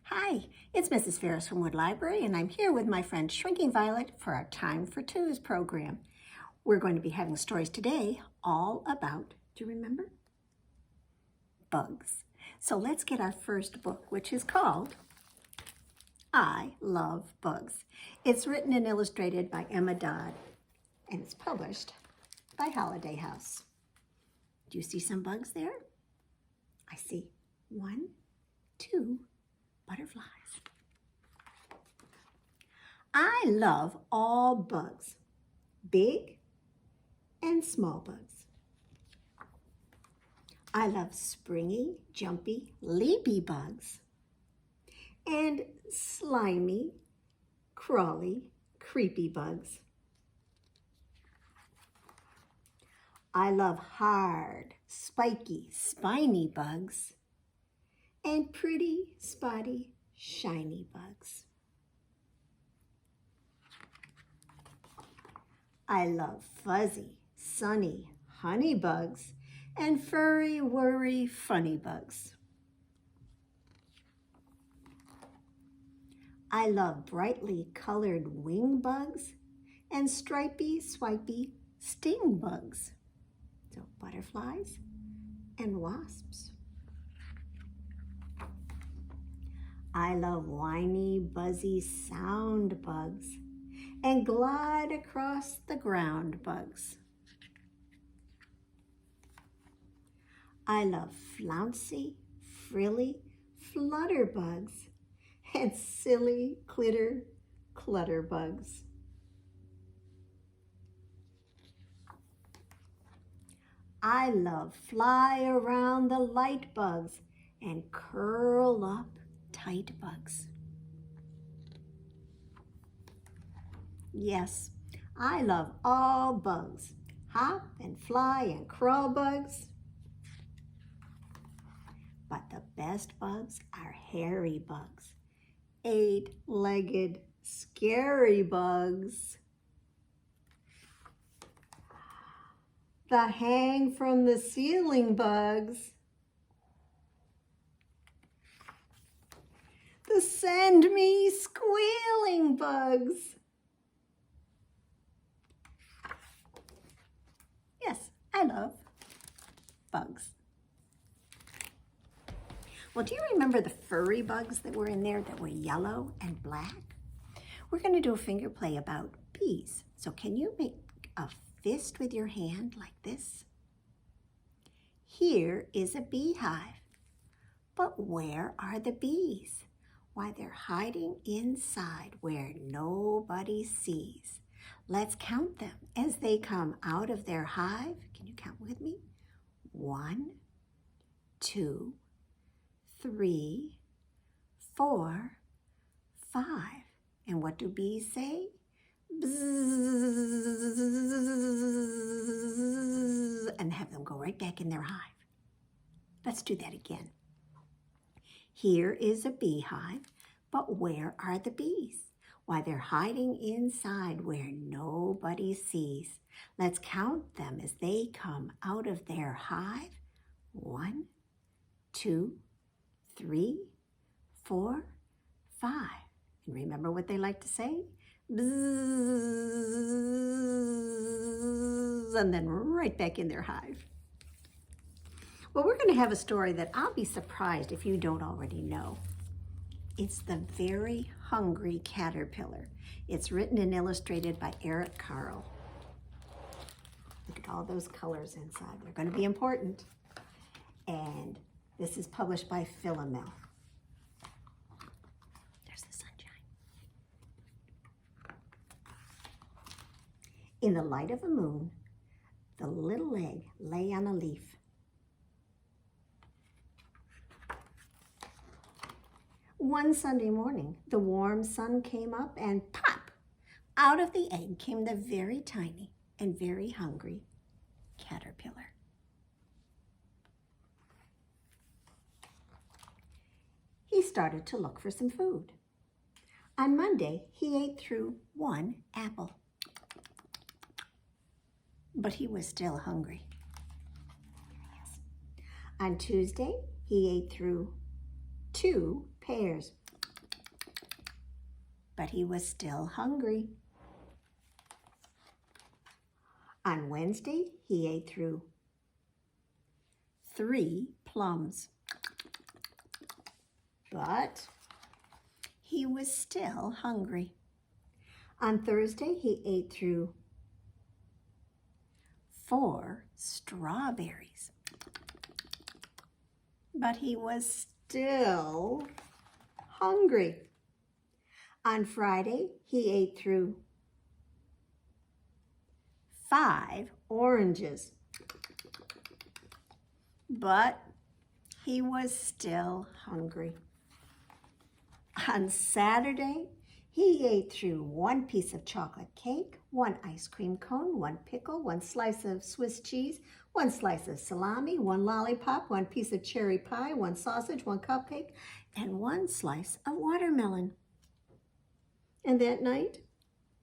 Hi, it's Mrs. Ferris from Wood Library, and I'm here with my friend Shrinking Violet for our Time for Twos program. We're going to be having stories today all about, do you remember? Bugs. So let's get our first book, which is called I Love Bugs. It's written and illustrated by Emma Dodd, and it's published by Holiday House. Do you see some bugs there? I see 1, 2 butterflies. I love all bugs, big and small bugs. I love springy, jumpy, leapy bugs and slimy, crawly, creepy bugs. I love hard, spiky, spiny bugs and pretty, spotty, shiny bugs. I love fuzzy, sunny, honey bugs and furry, worry, funny bugs. I love brightly colored wing bugs and stripy, swipey sting bugs. So butterflies and wasps. I love whiny, buzzy sound bugs and glide across the ground bugs. I love flouncy, frilly, flutter bugs and silly clutter bugs. I love fly around the light bugs and curl up tight bugs. Yes, I love all bugs, hop and fly and crawl bugs. But the best bugs are hairy bugs, 8-legged, scary bugs. The hang from the ceiling bugs. The send me squealing bugs. Yes, I love bugs. Well, do you remember the furry bugs that were in there that were yellow and black? We're going to do a finger play about bees. So can you make a fist with your hand like this? Here is a beehive. But where are the bees? Why, they're hiding inside where nobody sees. Let's count them as they come out of their hive. Can you count with me? 1, 2, 3, 4, 5. And what do bees say? Bzzz, and have them go right back in their hive. Let's do that again. Here is a beehive, but where are the bees? Why, they're hiding inside where nobody sees. Let's count them as they come out of their hive. 1, 2, 3, 4, 5. And remember what they like to say? Bzzz, and then right back in their hive. Well, we're going to have a story that I'll be surprised if you don't already know. It's The Very Hungry Caterpillar. It's written and illustrated by Carle. Look at all those colors inside. They're going to be important. And this is published by Philomel. There's the sunshine. In the light of a moon, the little egg lay on a leaf. One Sunday morning, the warm sun came up and pop! Out of the egg came the very tiny and very hungry caterpillar. He started to look for some food. On Monday, he ate through 1 apple. But he was still hungry. On Tuesday, he ate through 2 pears. but he was still hungry. On Wednesday, he ate through 3 plums, but he was still hungry. On Thursday, he ate through 4 strawberries, but he was still hungry. On Friday, he ate through 5 oranges, but he was still hungry. On Saturday, he ate through 1 piece of chocolate cake, 1 ice cream cone, 1 pickle, 1 slice of Swiss cheese, 1 slice of salami, 1 lollipop, 1 piece of cherry pie, 1 sausage, 1 cupcake, and 1 slice of watermelon. And that night,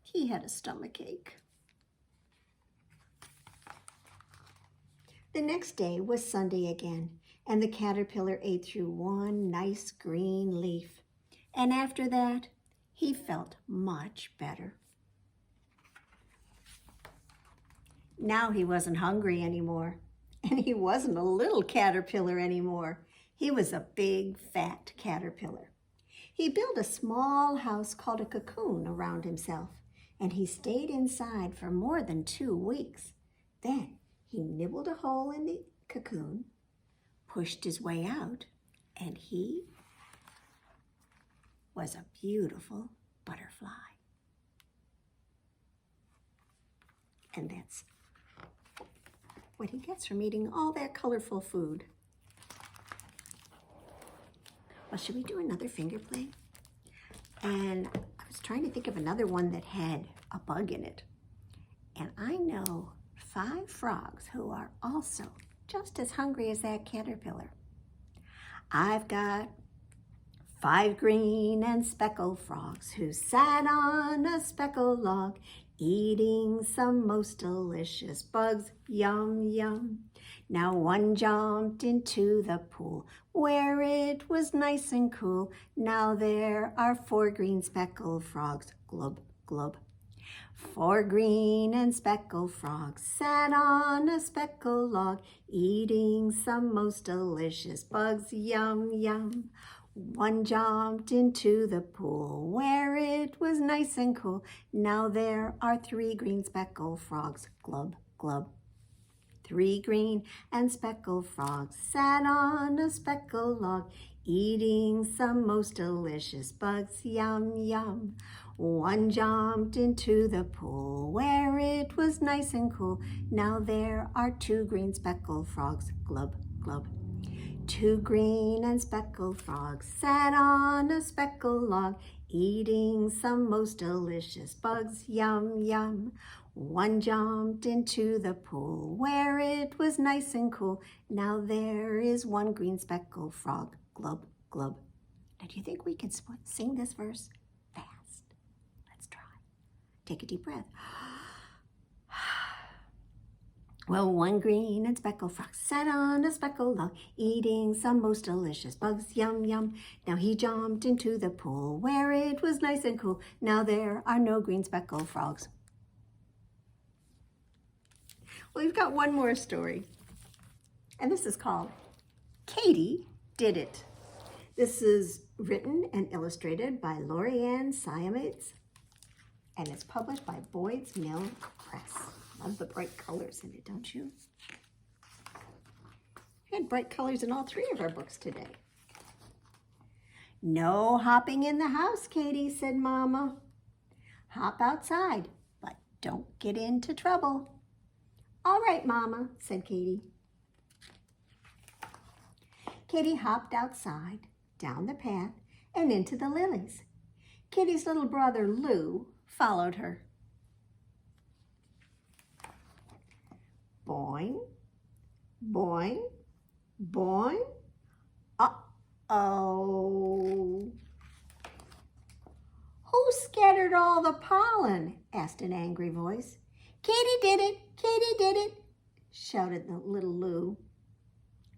he had a stomachache. The next day was Sunday again, and the caterpillar ate through 1 nice green leaf. And after that, he felt much better. Now he wasn't hungry anymore, and he wasn't a little caterpillar anymore. He was a big, fat caterpillar. He built a small house called a cocoon around himself, and he stayed inside for more than 2 weeks. Then he nibbled a hole in the cocoon, pushed his way out, and he was a beautiful butterfly. And that's what he gets from eating all that colorful food. Well, should we do another finger play? And I was trying to think of another one that had a bug in it. And I know 5 frogs who are also just as hungry as that caterpillar. I've got 5 green and speckled frogs who sat on a speckled log, eating some most delicious bugs, yum, yum. Now one jumped into the pool where it was nice and cool. Now there are 4 green speckled frogs, glub, glub. 4 green and speckled frogs sat on a speckled log, eating some most delicious bugs, yum, yum. One jumped into the pool where it was nice and cool. Now there are 3 green speckled frogs, glub, glub. 3 green and speckled frogs sat on a speckled log, eating some most delicious bugs, yum, yum. One jumped into the pool where it was nice and cool. Now there are 2 green speckled frogs, glub, glub. 2 green and speckled frogs sat on a speckled log, eating some most delicious bugs, yum, yum. One jumped into the pool where it was nice and cool. Now there is 1 green speckled frog, glub, glub. Now do you think we can sing this verse fast? Let's try. Take a deep breath. Well, 1 green and speckled frog sat on a speckled log, eating some most delicious bugs, yum, yum. Now he jumped into the pool where it was nice and cool. Now there are no green speckled frogs. Well, we've got one more story, and this is called Katy Did It. This is written and illustrated by Lorianne Siamates, and it's published by Boyds Milk Press. Love the bright colors in it, don't you? We had bright colors in all 3 of our books today. No hopping in the house, Katy, said Mama. Hop outside, but don't get into trouble. All right, Mama, said Katy. Katy hopped outside, down the path, and into the lilies. Katy's little brother, Lou, followed her. Boing, boing, boing. Uh-oh. Who scattered all the pollen? Asked an angry voice. Katy did it, Katy did it, shouted the little Lou.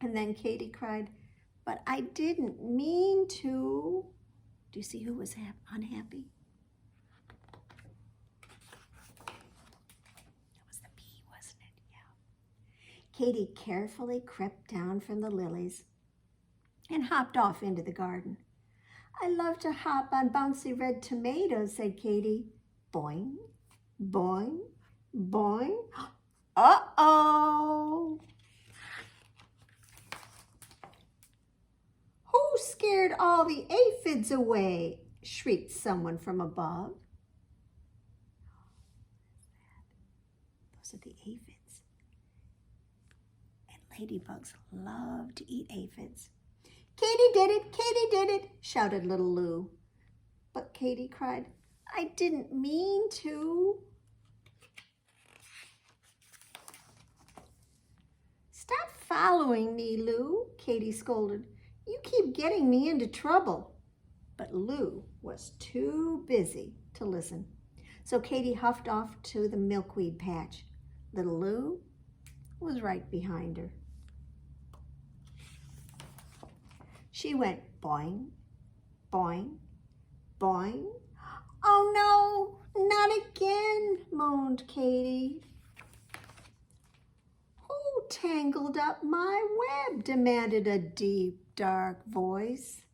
And then Katy cried, but I didn't mean to. Do you see who was unhappy? Katy carefully crept down from the lilies and hopped off into the garden. "I love to hop on bouncy red tomatoes," said Katy. Boing, boing, boing. Uh-oh! "Who scared all the aphids away?" shrieked someone from above. Those are the aphids. And ladybugs love to eat aphids. "Katy did it! Katy did it!" shouted little Lou. But Katy cried, "I didn't mean to." "Stop following me, Lou," Katy scolded. "You keep getting me into trouble." But Lou was too busy to listen. So Katy huffed off to the milkweed patch. Little Lou was right behind her. She went boing, boing, boing. "Oh no, not again," moaned Katy. "Who tangled up my web?" demanded a deep, dark voice.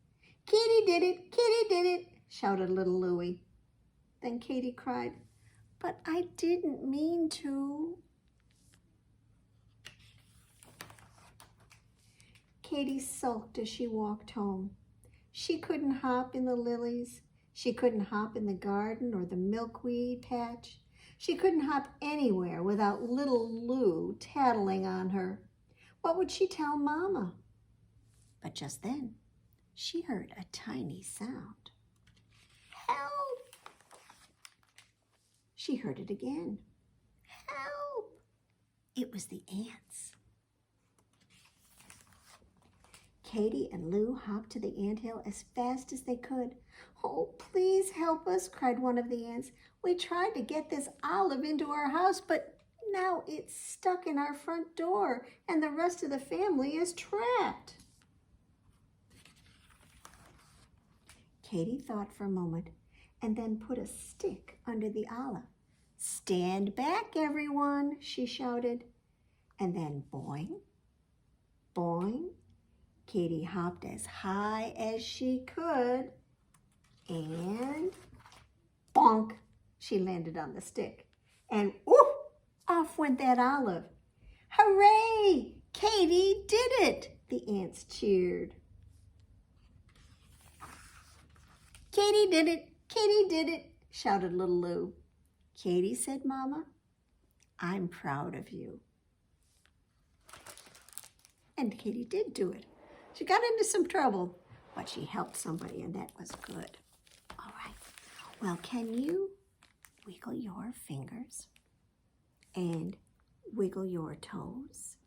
"Katy did it, Katy did it," shouted little Louie. Then Katy cried, "But I didn't mean to." Katy sulked as she walked home. She couldn't hop in the lilies. She couldn't hop in the garden or the milkweed patch. She couldn't hop anywhere without little Lou tattling on her. What would she tell Mama? But just then, she heard a tiny sound. "Help!" She heard it again. "Help!" It was the ants. Katy and Lou hopped to the anthill as fast as they could. "Oh, please help us," cried one of the ants. "We tried to get this olive into our house, but now it's stuck in our front door, and the rest of the family is trapped." Katy thought for a moment and then put a stick under the olive. "Stand back, everyone," she shouted. And then boing, boing, Katy hopped as high as she could, and bonk, she landed on the stick. And whoop, off went that olive. "Hooray! Katy did it!" the ants cheered. "Katy did it! Katy did it!" shouted little Lou. "Katy," said Mama, "I'm proud of you." And Katy did do it. She got into some trouble, but she helped somebody, and that was good. All right. Well, can you wiggle your fingers and wiggle your toes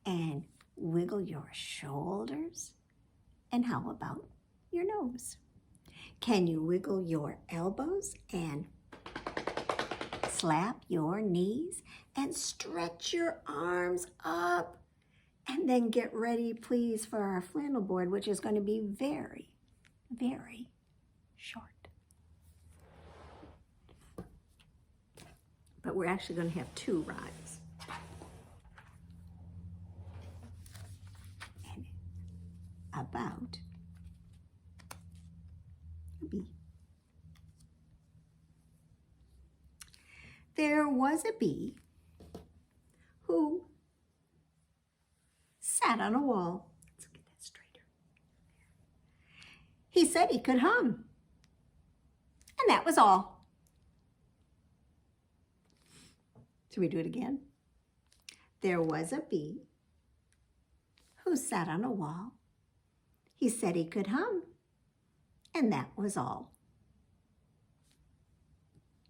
and wiggle your shoulders? And how about your nose? Can you wiggle your elbows and slap your knees and stretch your arms up? And then get ready, please, for our flannel board, which is going to be very, very short. But we're actually going to have 2 rhymes. And about a bee. There was a bee who sat on a wall. Let's get that straighter. He said he could hum. And that was all. Should we do it again? There was a bee who sat on a wall. He said he could hum. And that was all.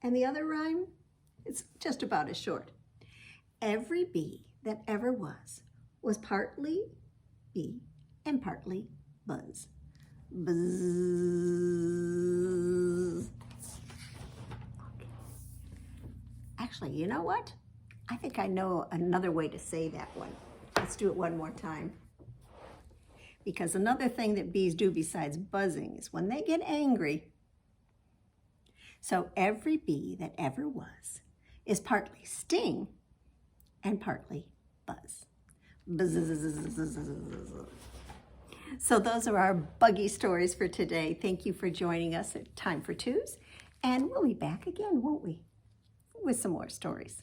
And the other rhyme, it's just about as short. Every bee that ever was partly bee and partly buzz. Buzz. Okay. Actually, you know what? I think I know another way to say that one. Let's do it one more time. Because another thing that bees do besides buzzing is when they get angry. So every bee that ever was is partly sting and partly buzz. Buzz. So those are our buggy stories for today. Thank you for joining us at Time for Twos. And we'll be back again, won't we? With some more stories.